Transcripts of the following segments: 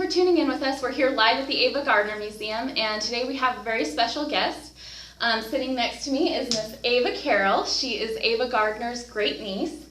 tuning in with us. We're here live at the Ava Gardner Museum, and today we have a very special guest. Sitting next to me is Miss Ava Carol. She is Ava Gardner's great niece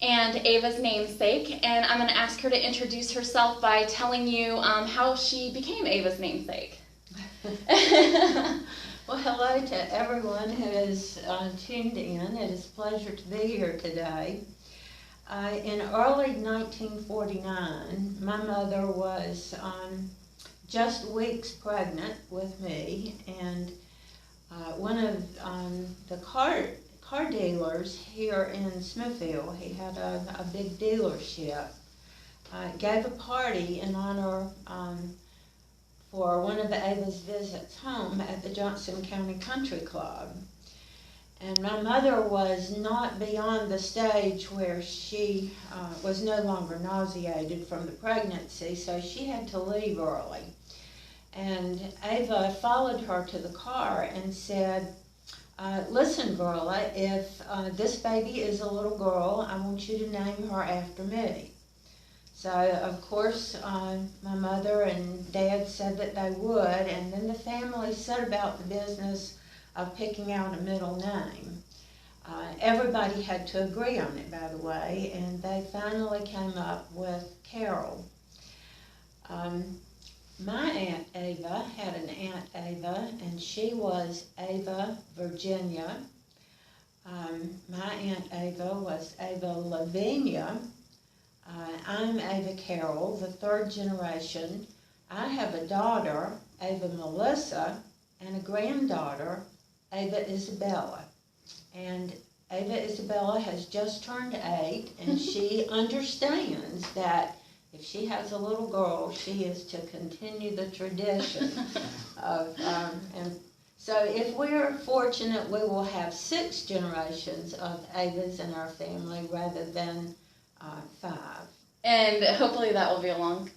and Ava's namesake, and I'm going to ask her to introduce herself by telling you how she became Ava's namesake. Well, hello to everyone who is tuned in. It is a pleasure to be here today. In early 1949, my mother was just weeks pregnant with me, and one of the car dealers here in Smithfield, he had a big dealership, gave a party in honor for one of the Avas visits home at the Johnson County Country Club. And my mother was not beyond the stage where she was no longer nauseated from the pregnancy, so she had to leave early. And Ava followed her to the car and said, listen, Verla, if this baby is a little girl, I want you to name her after me. So, of course, my mother and Dad said that they would, and then the family set about the business of picking out a middle name. Everybody had to agree on it, by the way, and they finally came up with Carol. My Aunt Ava had an Aunt Ava, and she was Ava Virginia. My Aunt Ava was Ava Lavinia. I'm Ava Carol, the third generation. I have a daughter, Ava Melissa, and a granddaughter, Ava Isabella. And Ava Isabella has just turned 8, and she understands that if she has a little girl, she is to continue the tradition of, and so if we're fortunate, we will have 6 generations of Avas in our family rather than 5. And hopefully that will be a long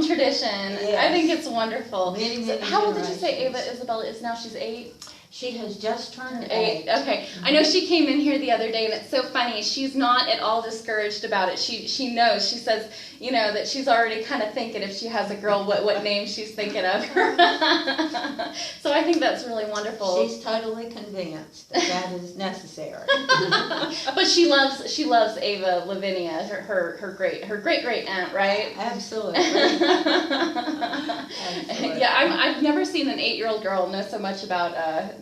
tradition. Yes. I think it's wonderful. Many how old did you say Ava Isabella is now? She's 8? She has just turned 8. Okay. I know she came in here the other day, and it's so funny. She's not at all discouraged about it. She knows. She says, you know, that she's already kind of thinking if she has a girl, what name she's thinking of. So I think that's really wonderful. She's totally convinced that is necessary. But she loves Ava Lavinia, her great aunt, right? Absolutely. Absolutely. Yeah, I've never seen an 8-year-old girl know so much about a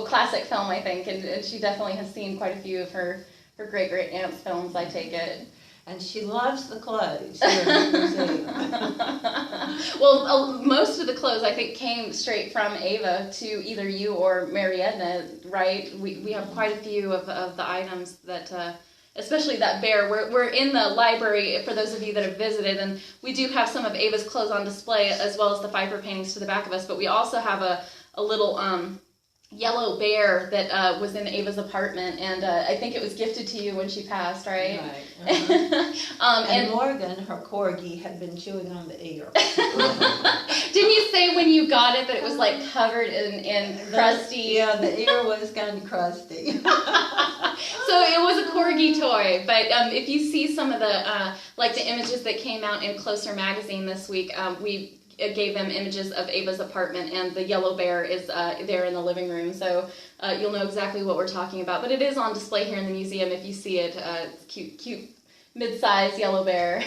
classic film, I think, and she definitely has seen quite a few of her great aunt's films, I take it. And she loves the clothes here at the museum. Well, most of the clothes, I think, came straight from Ava to either you or Mary Edna, right? We have quite a few of the items that, especially that bear. We're in the library, for those of you that have visited, and we do have some of Ava's clothes on display, as well as the fiber paintings to the back of us, but we also have a little yellow bear that was in Ava's apartment, and I think it was gifted to you when she passed, right? Right. And Morgan, her corgi, had been chewing on the ear. Didn't you say when you got it that it was like covered in crusty? Yeah, the ear was kind of crusty. So it was a corgi toy, but if you see some of the the images that came out in Closer magazine this week, we gave them images of Ava's apartment, and the yellow bear is there in the living room, so you'll know exactly what we're talking about. But it is on display here in the museum if you see it. It's cute mid-sized yellow bear.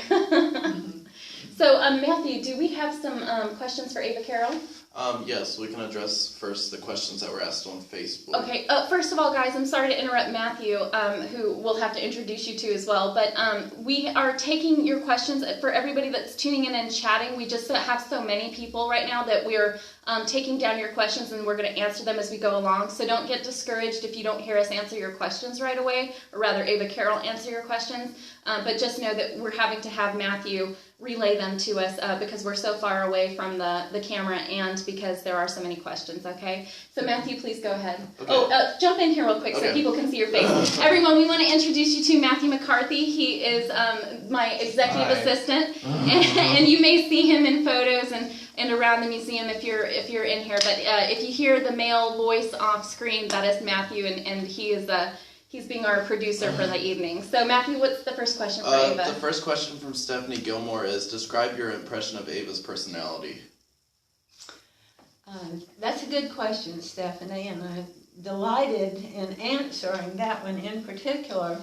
So Matthew, do we have some questions for Ava Carol? Yes, we can address first the questions that were asked on Facebook. Okay, first of all, guys, I'm sorry to interrupt Matthew, who we'll have to introduce you to as well, but we are taking your questions for everybody that's tuning in and chatting. We just have so many people right now that we're taking down your questions, and we're going to answer them as we go along, so don't get discouraged if you don't hear us answer your questions right away, or rather Ava Carol answer your questions, but just know that we're having to have Matthew relay them to us because we're so far away from the camera and because there are so many questions, okay? So Matthew, please go ahead. Okay. Jump in here real quick so people can see your face. Everyone, we want to introduce you to Matthew McCarthy. He is my executive assistant, and you may see him in photos and around the museum if you're in here. But if you hear the male voice off screen, that is Matthew, and he is He's being our producer for the evening. So Matthew, what's the first question for Ava? The first question from Stephanie Gilmore is, describe your impression of Ava's personality. That's a good question, Stephanie, and I'm delighted in answering that one in particular.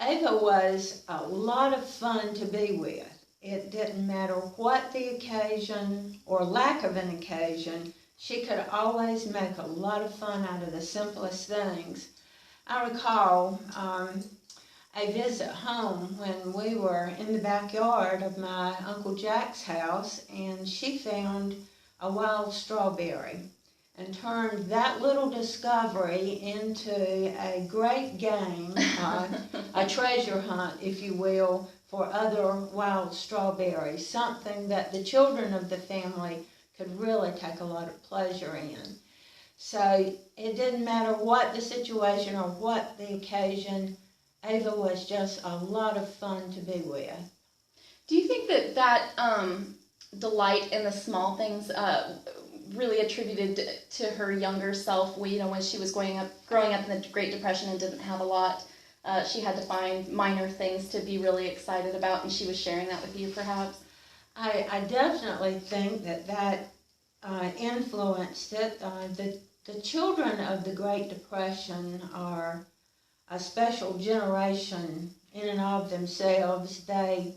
Ava was a lot of fun to be with. It didn't matter what the occasion or lack of an occasion, she could always make a lot of fun out of the simplest things. I recall a visit home when we were in the backyard of my Uncle Jack's house, and she found a wild strawberry and turned that little discovery into a great game, a treasure hunt, if you will, for other wild strawberries, something that the children of the family could really take a lot of pleasure in. So it didn't matter what the situation or what the occasion, Ava was just a lot of fun to be with. Do you think that delight in the small things really attributed to her younger self? When she was growing up in the Great Depression and didn't have a lot, she had to find minor things to be really excited about, and she was sharing that with you, perhaps? I definitely think that influenced it. The children of the Great Depression are a special generation in and of themselves. They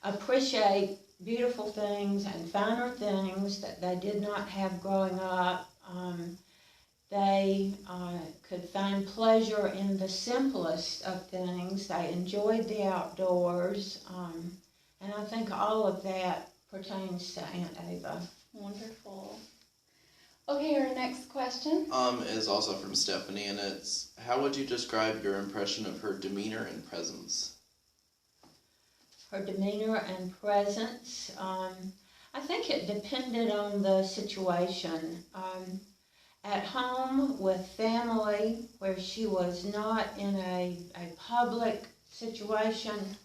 appreciate beautiful things and finer things that they did not have growing up. They could find pleasure in the simplest of things. They enjoyed the outdoors. And I think all of that pertains to Aunt Ava. Wonderful. Okay, our next question Is also from Stephanie, and it's, how would you describe your impression of her demeanor and presence? Her demeanor and presence, I think it depended on the situation. At home with family, where she was not in a public situation,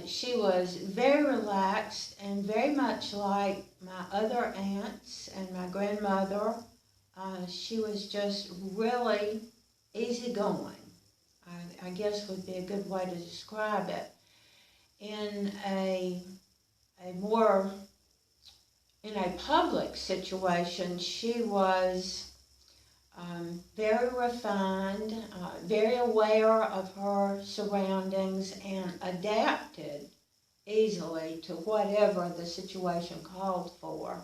she was very relaxed and very much like my other aunts and my grandmother. She was just really easygoing, I guess would be a good way to describe it. In a public situation, she was very refined, very aware of her surroundings, and adapted easily to whatever the situation called for.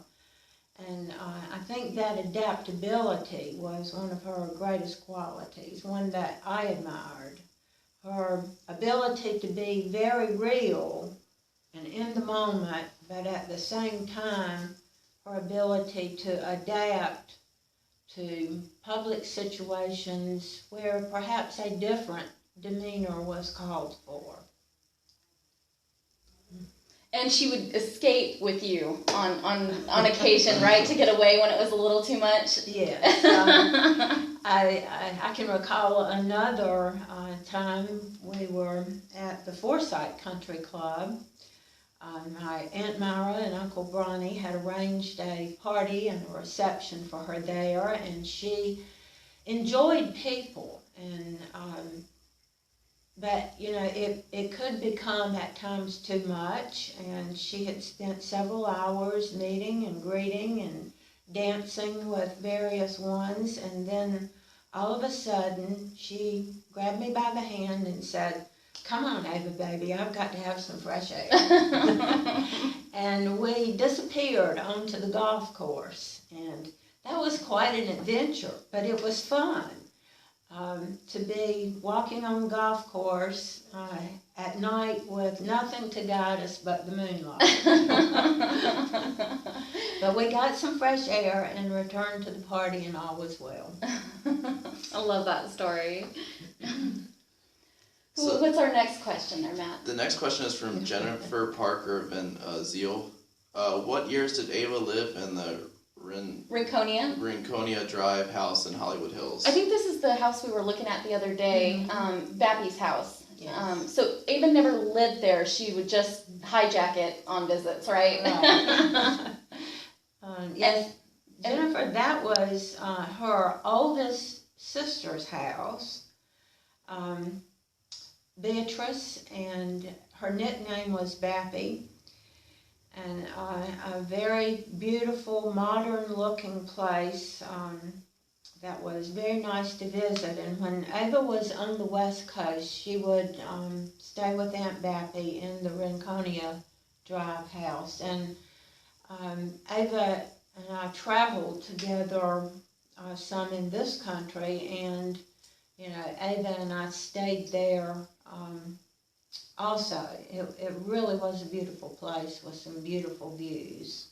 And I think that adaptability was one of her greatest qualities, one that I admired. Her ability to be very real and in the moment, but at the same time, her ability to adapt to public situations where perhaps a different demeanor was called for. And she would escape with you on occasion, right, to get away when it was a little too much? Yes. I can recall another time we were at the Forsyth Country Club. My Aunt Myra and Uncle Bronny had arranged a party and a reception for her there, and she enjoyed people. And but it could become at times too much, and she had spent several hours meeting and greeting and dancing with various ones, and then all of a sudden she grabbed me by the hand and said, "Come on, Ava, baby, I've got to have some fresh air." And we disappeared onto the golf course, and that was quite an adventure, but it was fun. To be walking on the golf course at night with nothing to guide us but the moonlight. But we got some fresh air and returned to the party, and all was well. I love that story. So, what's our next question there, Matt? The next question is from Jennifer Parker Van Ziel. What years did Ava live in the Rinconia Drive house in Hollywood Hills? I think this is the house we were looking at the other day, Bappy's house. Yes. So Ava never lived there. She would just hijack it on visits, right? Yes, Jennifer, that was her oldest sister's house, Beatrice, and her nickname was Bappy, and a very beautiful, modern-looking place that was very nice to visit. And when Ava was on the West Coast, she would stay with Aunt Bappy in the Rinconia Drive house. And Ava and I traveled together some in this country, and you know, Ava and I stayed there also. It really was a beautiful place with some beautiful views.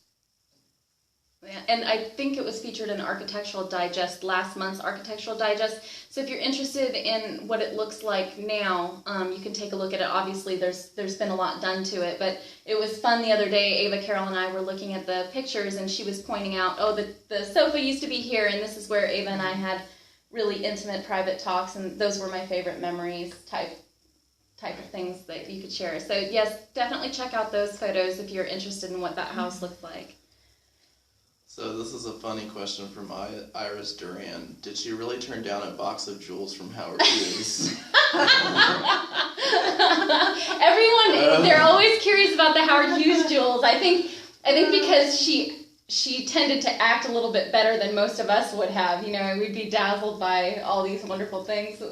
And I think it was featured in Architectural Digest, last month's Architectural Digest. So if you're interested in what it looks like now, you can take a look at it. Obviously, there's been a lot done to it, but it was fun the other day. Ava Carol and I were looking at the pictures, and she was pointing out, oh, the sofa used to be here, and this is where Ava and I had really intimate, private talks, and those were my favorite memories type of things that you could share. So yes, definitely check out those photos if you're interested in what that house looked like. So this is a funny question from Iris Duran. Did she really turn down a box of jewels from Howard Hughes? Everyone, they're always curious about the Howard Hughes jewels. I think because she tended to act a little bit better than most of us would have. You know, we'd be dazzled by all these wonderful things.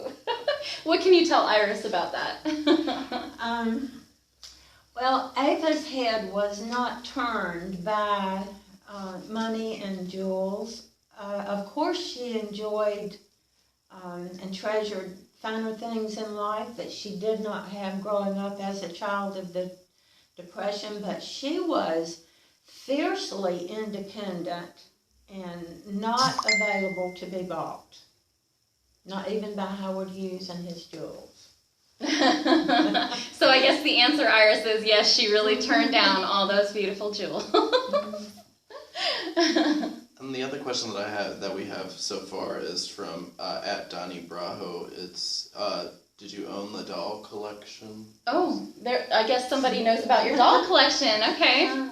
What can you tell Iris about that? Well, Ava's head was not turned by money and jewels. Of course, she enjoyed and treasured finer things in life that she did not have growing up as a child of the Depression, but she was fiercely independent and not available to be bought, not even by Howard Hughes and his jewels. So I guess the answer, Iris, is yes, she really turned down all those beautiful jewels. And the other question that we have so far is from at Donnie Brajo. It's did you own the doll collection? Oh, I guess somebody knows about your doll collection. Okay.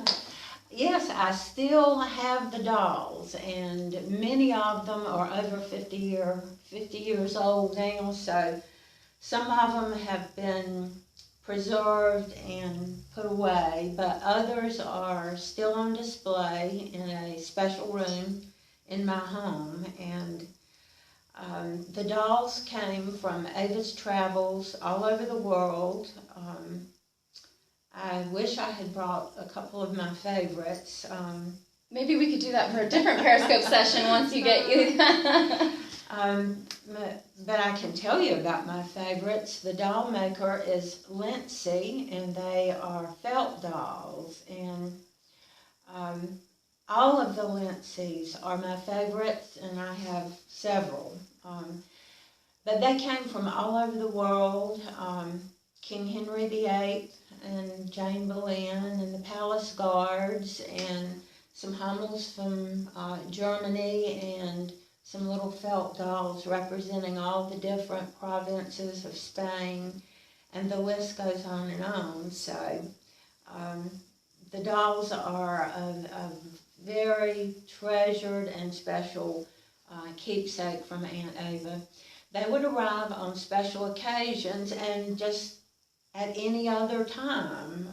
Yes, I still have the dolls, and many of them are over 50 years old now, so some of them have been preserved and put away, but others are still on display in a special room in my home. And the dolls came from Ava's travels all over the world. I wish I had brought a couple of my favorites. Maybe we could do that for a different Periscope session once you get you. But I can tell you about my favorites. The doll maker is Lindsay, and they are felt dolls. And all of the Lindsays are my favorites, and I have several. But they came from all over the world. King Henry VIII and Jane Boleyn and the Palace Guards, and some Hummels from Germany, and some little felt dolls representing all the different provinces of Spain, and the list goes on and on. So the dolls are a very treasured and special keepsake from Aunt Ava. They would arrive on special occasions and just at any other time.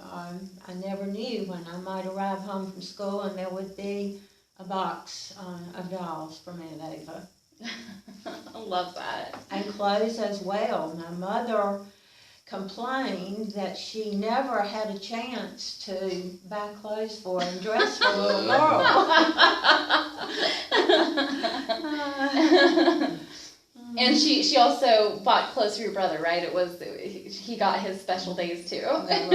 I never knew when I might arrive home from school and there would be a box of dolls from Aunt Ava. I love that. And clothes as well. My mother complained that she never had a chance to buy clothes for and dress for a little girl. And she also bought clothes for your brother, right? He got his special days too. Right.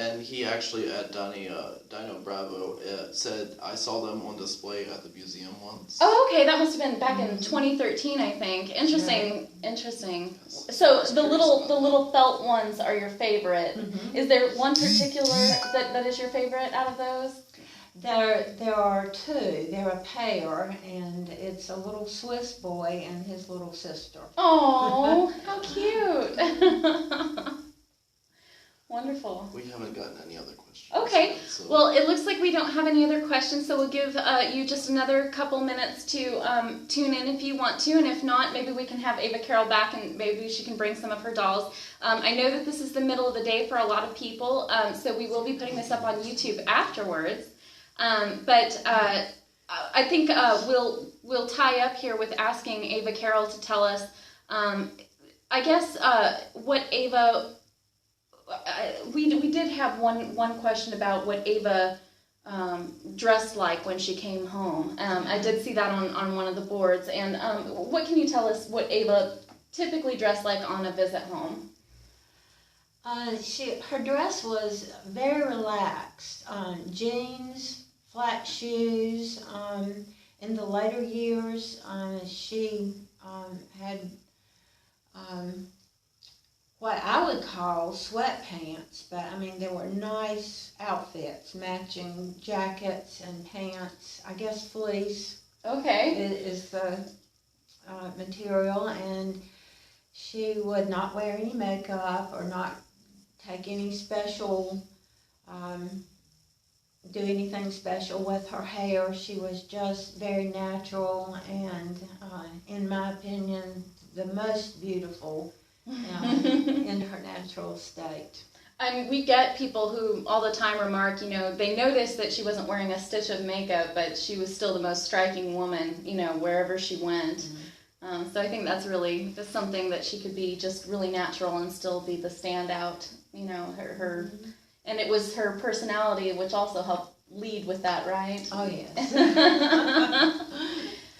And he actually, at Dino Bravo, said, I saw them on display at the museum once. Oh, okay. That must have been back in 2013, I think. Interesting. Interesting. So the little felt ones are your favorite. Mm-hmm. Is there one particular that is your favorite out of those? There are two. They're a pair, and it's a little Swiss boy and his little sister. Oh, how cute. Wonderful. We haven't gotten any other questions. Okay. yet, so- Well, it looks like we don't have any other questions, so we'll give you just another couple minutes to tune in if you want to, and if not, maybe we can have Ava Carol back and maybe she can bring some of her dolls. I know that this is the middle of the day for a lot of people, so we will be putting this up on YouTube afterwards. But I think we'll tie up here with asking Ava Carol to tell us, I guess, what Ava. We did have one question about what Ava dressed like when she came home. I did see that on one of the boards. And what can you tell us what Ava typically dressed like on a visit home? Her dress was very relaxed. Jeans, flat shoes. In the later years, she had what I would call sweatpants, but I mean they were nice outfits, matching jackets and pants. I guess fleece Okay. is the material, and she would not wear any makeup or not take any special, do anything special with her hair. She was just very natural and, in my opinion, the most beautiful in her natural state. I mean, we get people who all the time remark, they noticed that she wasn't wearing a stitch of makeup, but she was still the most striking woman, wherever she went. Mm-hmm. So I think that's something that she could be just really natural and still be the standout, her Mm-hmm. and it was her personality which also helped lead with that, right? Oh, yes.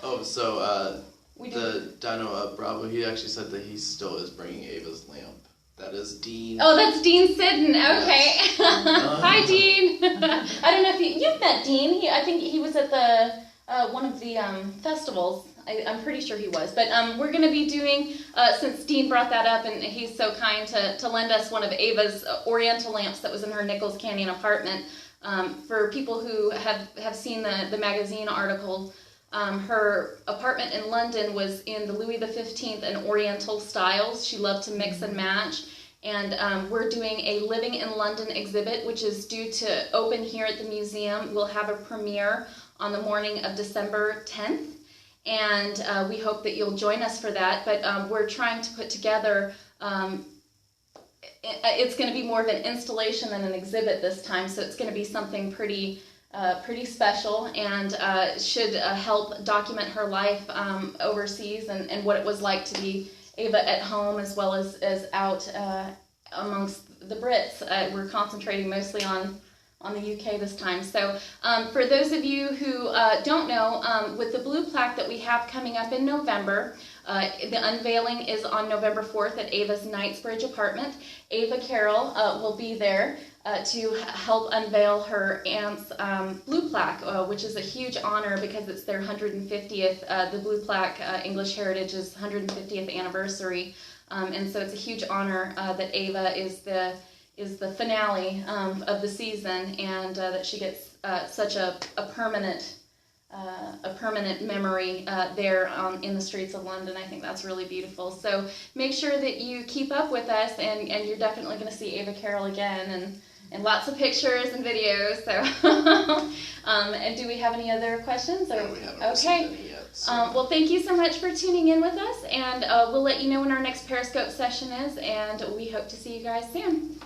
Oh, so We the Dino Bravo, he actually said that he still is bringing Ava's lamp. That is Dean. Oh, that's Dean Sidden. Okay. Yes. Hi, Dean. I don't know if you've met Dean. I think he was at the one of the festivals. I'm pretty sure he was. But we're going to be doing, since Dean brought that up, and he's so kind to lend us one of Ava's Oriental lamps that was in her Nichols Canyon apartment. For people who have seen the magazine article, her apartment in London was in the Louis XV and Oriental styles. She loved to mix and match. And we're doing a Living in London exhibit, which is due to open here at the museum. We'll have a premiere on the morning of December 10th. And we hope that you'll join us for that. But we're trying to put together, it's going to be more of an installation than an exhibit this time. So it's going to be something pretty special, and should help document her life overseas and what it was like to be Ava at home as well as out amongst the Brits. We're concentrating mostly on the UK this time. So for those of you who don't know, with the blue plaque that we have coming up in November, the unveiling is on November 4th at Ava's Knightsbridge apartment. Ava Carol will be there to help unveil her aunt's blue plaque, which is a huge honor because it's their 150th, the blue plaque English Heritage's 150th anniversary. And so it's a huge honor that Ava is the finale of the season, and that she gets such a permanent memory there in the streets of London. I think that's really beautiful. So make sure that you keep up with us, and you're definitely going to see Ava Carol again, and lots of pictures and videos. So, and do we have any other questions? No, we haven't received any yet. So. Well, thank you so much for tuning in with us, and we'll let you know when our next Periscope session is, and we hope to see you guys soon.